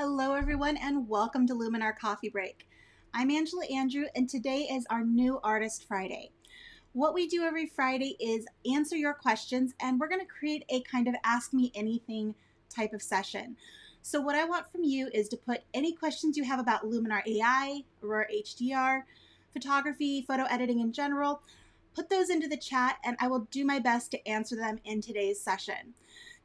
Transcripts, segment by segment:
Hello everyone and welcome to Luminar Coffee Break. I'm Angela Andrieux and today is our new Artist Friday. What we do every Friday is answer your questions and we're going to create a kind of ask me anything type of session. So what I want from you is to put any questions you have about Luminar AI, Aurora HDR, photography, photo editing in general, put those into the chat and I will do my best to answer them in today's session.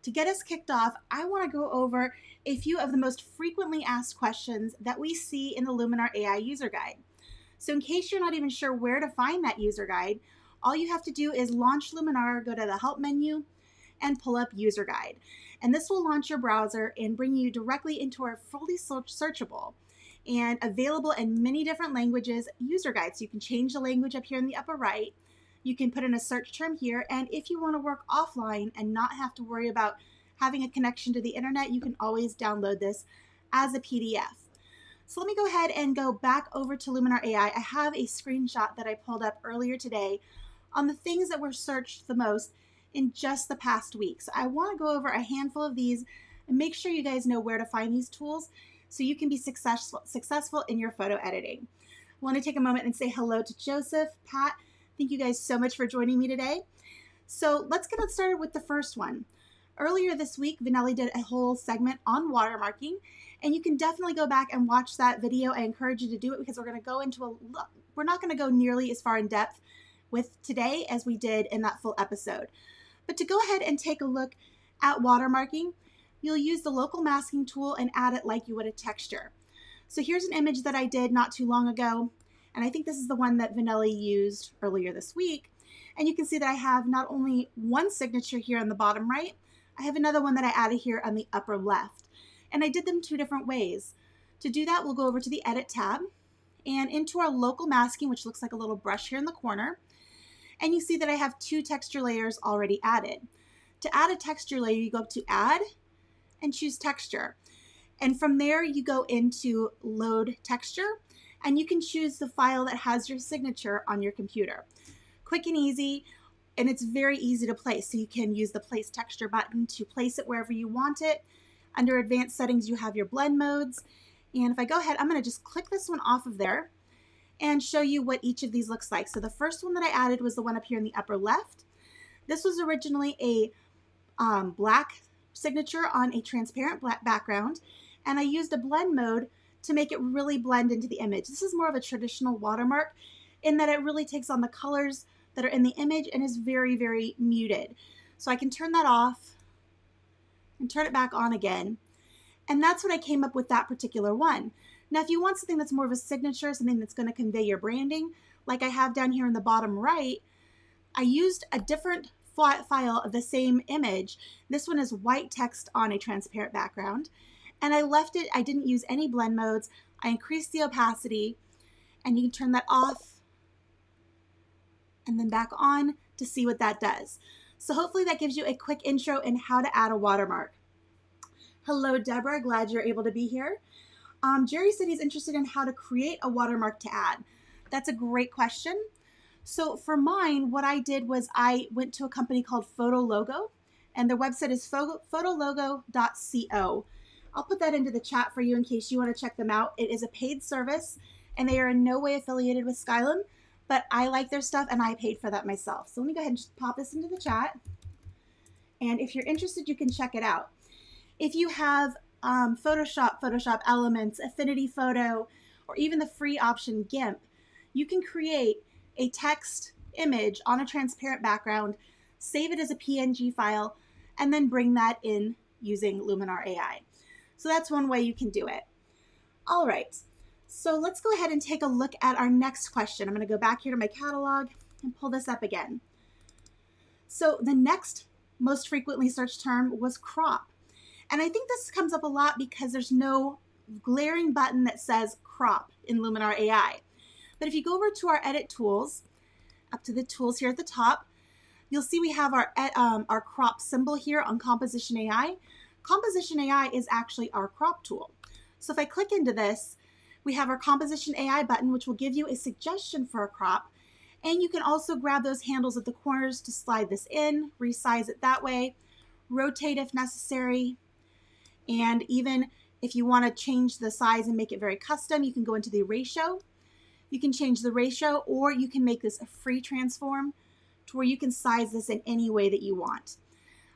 To get us kicked off, I want to go over a few of the most frequently asked questions that we see in the Luminar AI user guide. So in case you're not even sure where to find that user guide, all you have to do is launch Luminar, go to the help menu, and pull up user guide. And this will launch your browser and bring you directly into our fully searchable and available in many different languages user guide. So you can change the language up here in the upper right. You can put in a search term here, and if you want to work offline and not have to worry about having a connection to the internet, you can always download this as a PDF. So let me go ahead and go back over to Luminar AI. I have a screenshot that I pulled up earlier today on the things that were searched the most in just the past week. So I want to go over a handful of these and make sure you guys know where to find these tools so you can be successful in your photo editing. I want to take a moment and say hello to Joseph, Pat. Thank you guys so much for joining me today. So let's get started with the first one. Earlier this week, Vanelli did a whole segment on watermarking, and you can definitely go back and watch that video. I encourage you to do it because we're going to go into we're not going to go nearly as far in depth with today as we did in that full episode. But to go ahead and take a look at watermarking, you'll use the local masking tool and add it like you would a texture. So here's an image that I did not too long ago. And I think this is the one that Vanelli used earlier this week. And you can see that I have not only one signature here on the bottom right, I have another one that I added here on the upper left. And I did them two different ways. To do that, we'll go over to the Edit tab and into our local masking, which looks like a little brush here in the corner. And you see that I have two texture layers already added. To add a texture layer, you go up to Add and choose Texture. And from there, you go into Load Texture. And you can choose the file that has your signature on your computer. Quick and easy, and it's very easy to place. So you can use the Place Texture button to place it wherever you want it. Under Advanced Settings, you have your blend modes. And if I go ahead, I'm going to just click this one off of there and show you what each of these looks like. So the first one that I added was the one up here in the upper left. This was originally a black signature on a transparent black background, and I used a blend mode to make it really blend into the image. This is more of a traditional watermark in that it really takes on the colors that are in the image and is very, very muted. So I can turn that off and turn it back on again. And that's what I came up with that particular one. Now, if you want something that's more of a signature, something that's going to convey your branding, like I have down here in the bottom right, I used a different file of the same image. This one is white text on a transparent background. And I left it, I didn't use any blend modes. I increased the opacity, and you can turn that off and then back on to see what that does. So hopefully that gives you a quick intro in how to add a watermark. Hello, Deborah, glad you're able to be here. Jerry said he's interested in how to create a watermark to add. That's a great question. So for mine, what I did was I went to a company called PhotoLogo, and their website is photologo.co. I'll put that into the chat for you in case you want to check them out. It is a paid service, and they are in no way affiliated with Skylum, but I like their stuff, and I paid for that myself. So let me go ahead and just pop this into the chat. And if you're interested, you can check it out. If you have Photoshop Elements, Affinity Photo, or even the free option GIMP, you can create a text image on a transparent background, save it as a PNG file, and then bring that in using Luminar AI. So that's one way you can do it. All right, so let's go ahead and take a look at our next question. I'm going to go back here to my catalog and pull this up again. So the next most frequently searched term was crop. And I think this comes up a lot because there's no glaring button that says crop in Luminar AI. But if you go over to our edit tools, up to the tools here at the top, you'll see we have our crop symbol here on Composition AI. Composition AI is actually our crop tool. So if I click into this, we have our Composition AI button, which will give you a suggestion for a crop. And you can also grab those handles at the corners to slide this in, resize it that way, rotate if necessary. And even If you want to change the size and make it very custom, you can go into the ratio. You can change the ratio, or you can make this a free transform to where you can size this in any way that you want.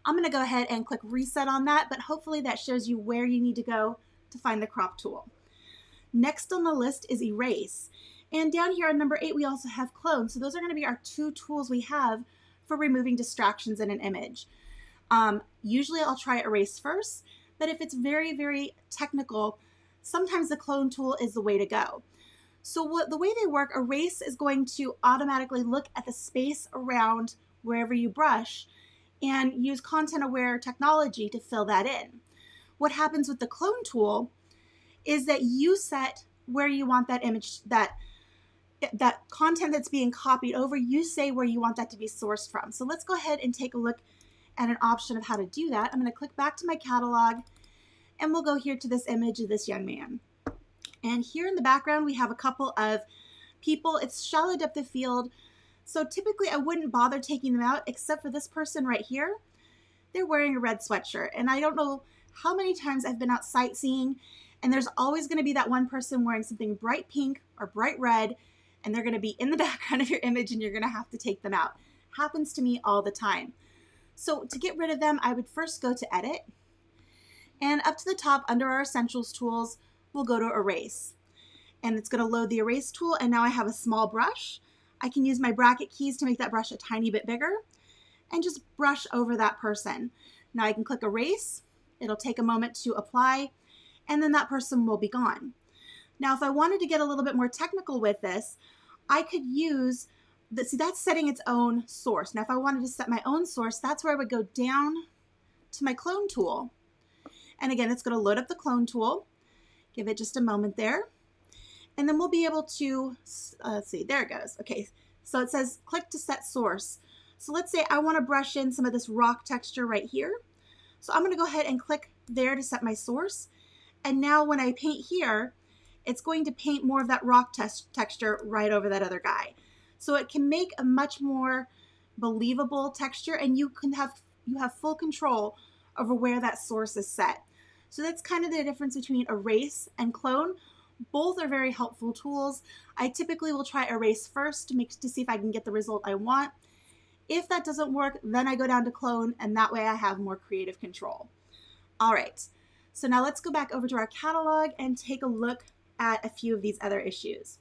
I'm going to go ahead and click reset on that, but hopefully that shows you where you need to go to find the crop tool. Next on the list is erase. And down here on number 8, we also have clone. So those are going to be our 2 tools we have for removing distractions in an image. Usually I'll try erase first, but if it's very, very technical, sometimes the clone tool is the way to go. So the way they work, erase is going to automatically look at the space around wherever you brush and use content-aware technology to fill that in. What happens with the clone tool is that you set where you want that image, that content that's being copied over, you say where you want that to be sourced from. So let's go ahead and take a look at an option of how to do that. I'm going to click back to my catalog, and we'll go here to this image of this young man. And here in the background, we have a couple of people. It's shallow depth of field. So typically I wouldn't bother taking them out, except for this person right here. They're wearing a red sweatshirt. And I don't know how many times I've been out sightseeing, and there's always going to be that one person wearing something bright pink or bright red, and they're going to be in the background of your image, and you're going to have to take them out. Happens to me all the time. So to get rid of them, I would first go to Edit. And up to the top under our Essentials tools, we'll go to Erase. And it's going to load the Erase tool, and now I have a small brush. I can use my bracket keys to make that brush a tiny bit bigger and just brush over that person. Now I can click Erase. It'll take a moment to apply, and then that person will be gone. Now if I wanted to get a little bit more technical with this, I could use, see, that's setting its own source. Now if I wanted to set my own source, that's where I would go down to my clone tool. And again, it's going to load up the clone tool. Give it just a moment there. And then we'll be able to, let's see, there it goes. Okay, so it says click to set source. So let's say I want to brush in some of this rock texture right here. So I'm going to go ahead and click there to set my source. And now when I paint here, it's going to paint more of that rock texture right over that other guy. So it can make a much more believable texture, and you have full control over where that source is set. So that's kind of the difference between erase and clone. Both are very helpful tools. I typically will try erase first to see if I can get the result I want. If that doesn't work, then I go down to clone, and that way I have more creative control. All right, so now let's go back over to our catalog and take a look at a few of these other issues.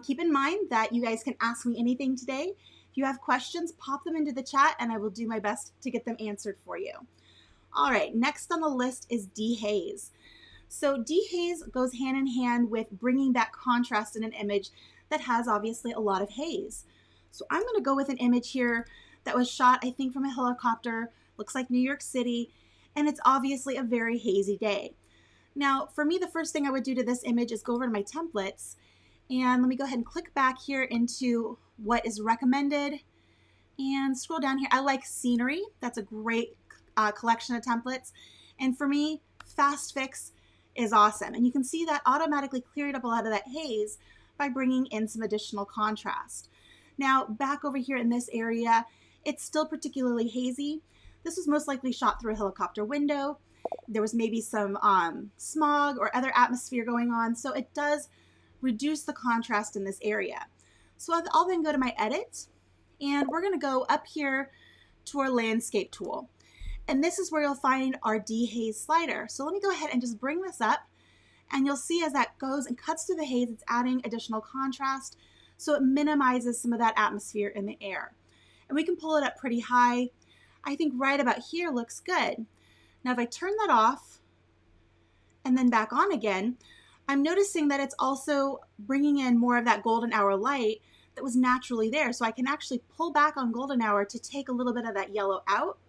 Keep in mind that you guys can ask me anything today. If you have questions, pop them into the chat, and I will do my best to get them answered for you. All right, next on the list is dehaze. So dehaze goes hand in hand with bringing back contrast in an image that has obviously a lot of haze. So I'm going to go with an image here that was shot, I think, from a helicopter, looks like New York City, and it's obviously a very hazy day. Now, for me, the first thing I would do to this image is go over to my templates, and let me go ahead and click back here into what is recommended and scroll down here. I like scenery. That's a great collection of templates. And for me, Fast Fix is awesome. And you can see that automatically cleared up a lot of that haze by bringing in some additional contrast. Now, back over here in this area, it's still particularly hazy. This was most likely shot through a helicopter window. There was maybe some smog or other atmosphere going on, so it does reduce the contrast in this area. So I'll then go to my edit, and we're going to go up here to our landscape tool. And this is where you'll find our dehaze slider. So let me go ahead and just bring this up, and you'll see as that goes and cuts through the haze, it's adding additional contrast, so it minimizes some of that atmosphere in the air. And we can pull it up pretty high. I think right about here looks good. Now if I turn that off and then back on again, I'm noticing that it's also bringing in more of that golden hour light that was naturally there. So I can actually pull back on golden hour to take a little bit of that yellow out.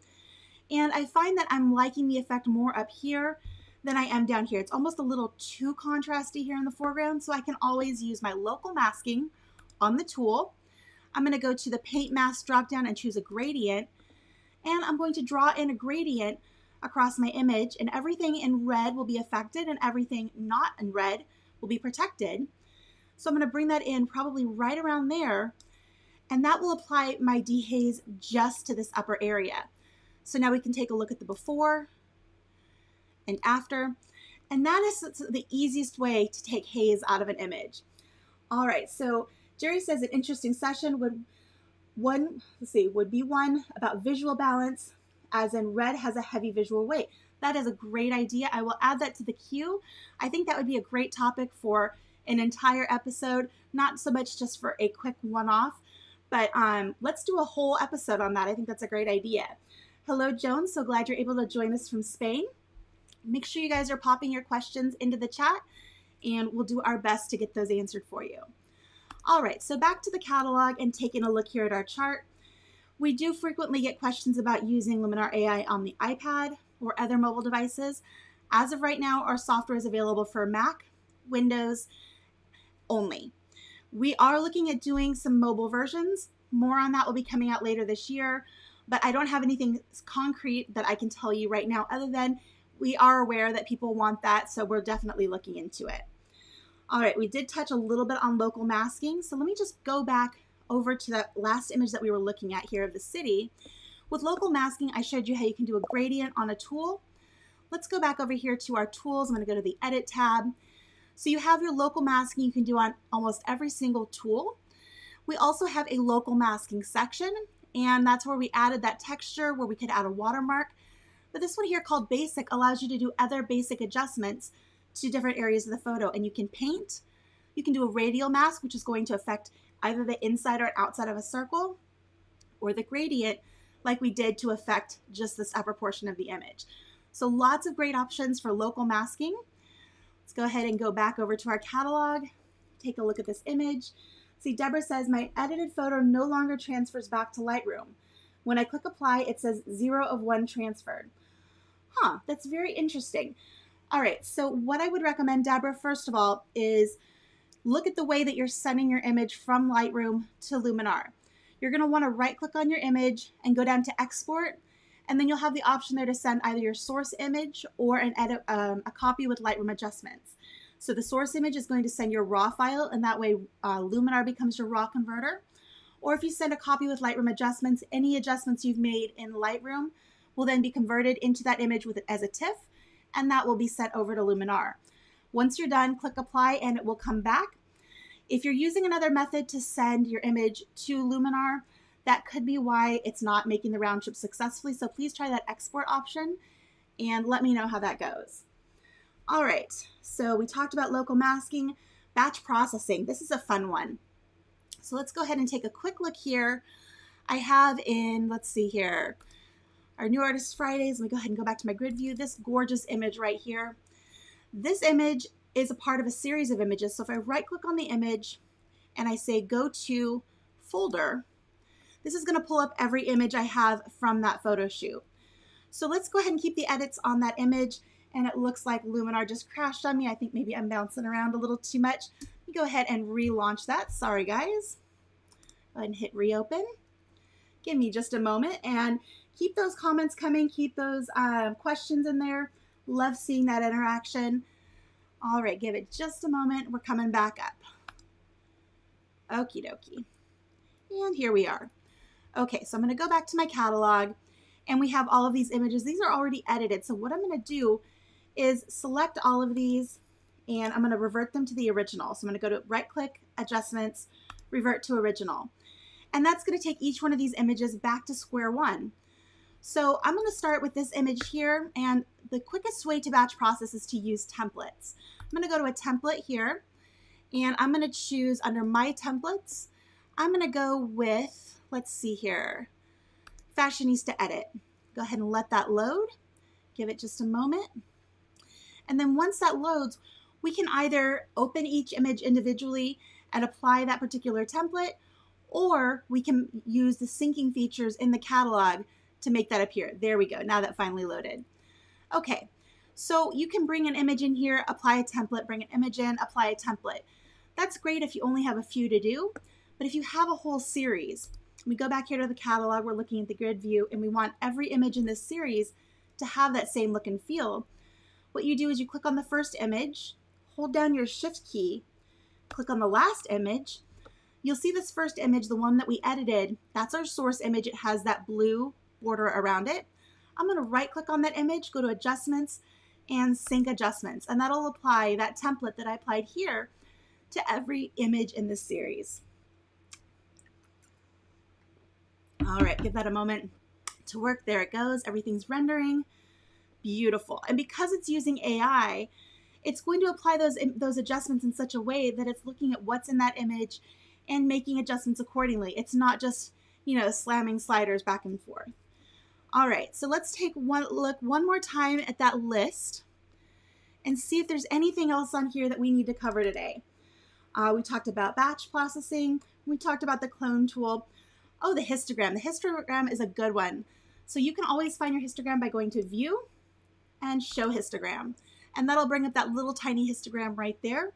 And I find that I'm liking the effect more up here than I am down here. It's almost a little too contrasty here in the foreground, so I can always use my local masking on the tool. I'm going to go to the paint mask drop down and choose a gradient, and I'm going to draw in a gradient across my image, and everything in red will be affected and everything not in red will be protected. So I'm going to bring that in probably right around there, and that will apply my dehaze just to this upper area. So now we can take a look at the before and after. And that is the easiest way to take haze out of an image. All right, so Jerry says an interesting session would be one about visual balance, as in red has a heavy visual weight. That is a great idea. I will add that to the queue. I think that would be a great topic for an entire episode, not so much just for a quick one-off, but let's do a whole episode on that. I think that's a great idea. Hello, Joan. So glad you're able to join us from Spain. Make sure you guys are popping your questions into the chat, and we'll do our best to get those answered for you. All right, so back to the catalog and taking a look here at our chart. We do frequently get questions about using Luminar AI on the iPad or other mobile devices. As of right now, our software is available for Mac, Windows only. We are looking at doing some mobile versions. More on that will be coming out later this year, but I don't have anything concrete that I can tell you right now other than we are aware that people want that, so we're definitely looking into it. All right, we did touch a little bit on local masking, so let me just go back over to that last image that we were looking at here of the city. With local masking, I showed you how you can do a gradient on a tool. Let's go back over here to our tools. I'm going to go to the Edit tab. So you have your local masking you can do on almost every single tool. We also have a local masking section, and that's where we added that texture where we could add a watermark. But this one here called Basic allows you to do other basic adjustments to different areas of the photo. And you can paint, you can do a radial mask, which is going to affect either the inside or outside of a circle, or the gradient like we did to affect just this upper portion of the image. So lots of great options for local masking. Let's go ahead and go back over to our catalog, take a look at this image. See, Deborah says, my edited photo no longer transfers back to Lightroom. When I click apply, it says 0 of 1 transferred. That's very interesting. All right, so what I would recommend, Deborah, first of all, is look at the way that you're sending your image from Lightroom to Luminar. You're going to want to right-click on your image and go down to Export, and then you'll have the option there to send either your source image or a copy with Lightroom adjustments. So the source image is going to send your RAW file, and that way Luminar becomes your RAW converter. Or if you send a copy with Lightroom adjustments, any adjustments you've made in Lightroom will then be converted into that image as a TIFF, and that will be sent over to Luminar. Once you're done, click apply and it will come back. If you're using another method to send your image to Luminar, that could be why it's not making the round trip successfully. So please try that export option and let me know how that goes. All right, so we talked about local masking, batch processing. This is a fun one. So let's go ahead and take a quick look here. I have in, let's see here, our New Artist Fridays. Let me go ahead and go back to my grid view. This gorgeous image right here. This image is a part of a series of images. So if I right click on the image and I say go to folder, this is going to pull up every image I have from that photo shoot. So let's go ahead and keep the edits on that image. And it looks like Luminar just crashed on me. I think maybe I'm bouncing around a little too much. Let me go ahead and relaunch that. Sorry, guys. Go ahead and hit reopen. Give me just a moment and keep those comments coming. Keep those questions in there. Love seeing that interaction. All right, give it just a moment. We're coming back up. Okie dokie. And here we are. Okay, so I'm going to go back to my catalog and we have all of these images. These are already edited. So what I'm going to do is select all of these and I'm going to revert them to the original. So I'm going to go to right click, adjustments, revert to original. And that's going to take each one of these images back to square one. So I'm going to start with this image here, and the quickest way to batch process is to use templates. I'm going to go to a template here, and I'm going to choose under My Templates. I'm going to go with, let's see here, Fashionista Edit. Go ahead and let that load. Give it just a moment. And then once that loads, we can either open each image individually and apply that particular template, or we can use the syncing features in the catalog to make that appear. There we go. Now that finally loaded. Okay, so you can bring an image in here, apply a template, bring an image in, apply a template. That's great if you only have a few to do, but if you have a whole series, we go back here to the catalog, we're looking at the grid view, and we want every image in this series to have that same look and feel. What you do is you click on the first image, hold down your Shift key, click on the last image. You'll see this first image, the one that we edited, that's our source image. It has that blue border around it. I'm going to right click on that image, go to adjustments, and sync adjustments. And that'll apply that template that I applied here to every image in this series. All right, give that a moment to work. There it goes. Everything's rendering. Beautiful. And because it's using AI, it's going to apply those adjustments in such a way that it's looking at what's in that image and making adjustments accordingly. It's not just, slamming sliders back and forth. All right, so let's take one look one more time at that list and see if there's anything else on here that we need to cover today. We talked about batch processing. We talked about the clone tool. Oh, the histogram. The histogram is a good one. So you can always find your histogram by going to View and Show Histogram. And that'll bring up that little tiny histogram right there.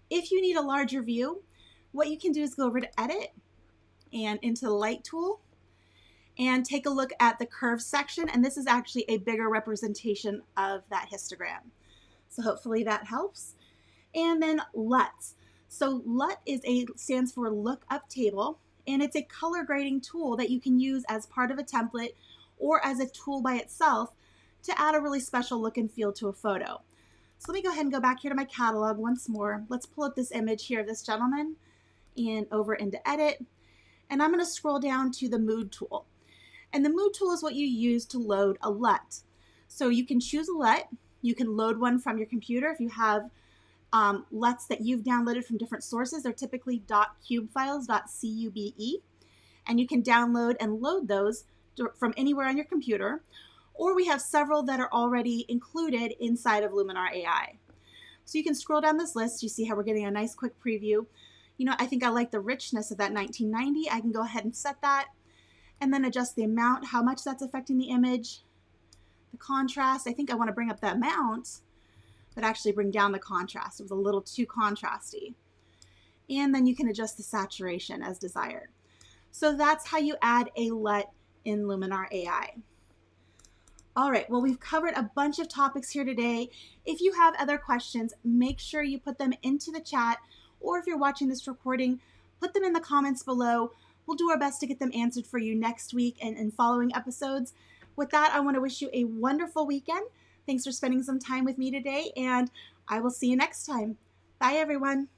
If you need a larger view, what you can do is go over to Edit and into the Light tool and take a look at the curve section. And this is actually a bigger representation of that histogram. So hopefully that helps. And then LUT. So LUT stands for Lookup Table, and it's a color grading tool that you can use as part of a template or as a tool by itself to add a really special look and feel to a photo. So let me go ahead and go back here to my catalog once more. Let's pull up this image here of this gentleman and over into Edit. And I'm going to scroll down to the Mood tool. And the Mood tool is what you use to load a LUT. So you can choose a LUT. You can load one from your computer if you have LUTs that you've downloaded from different sources. They're typically .cube files, .cube, and you can download and load those from anywhere on your computer. Or we have several that are already included inside of Luminar AI. So you can scroll down this list. You see how we're getting a nice quick preview. I think I like the richness of that 1990. I can go ahead and set that and then adjust the amount, how much that's affecting the image. The contrast, I think I want to bring up the amount, but actually bring down the contrast. It was a little too contrasty. And then you can adjust the saturation as desired. So that's how you add a LUT in Luminar AI. All right, well, we've covered a bunch of topics here today. If you have other questions, make sure you put them into the chat, or if you're watching this recording, put them in the comments below. We'll do our best to get them answered for you next week and in following episodes. With that, I want to wish you a wonderful weekend. Thanks for spending some time with me today, and I will see you next time. Bye, everyone.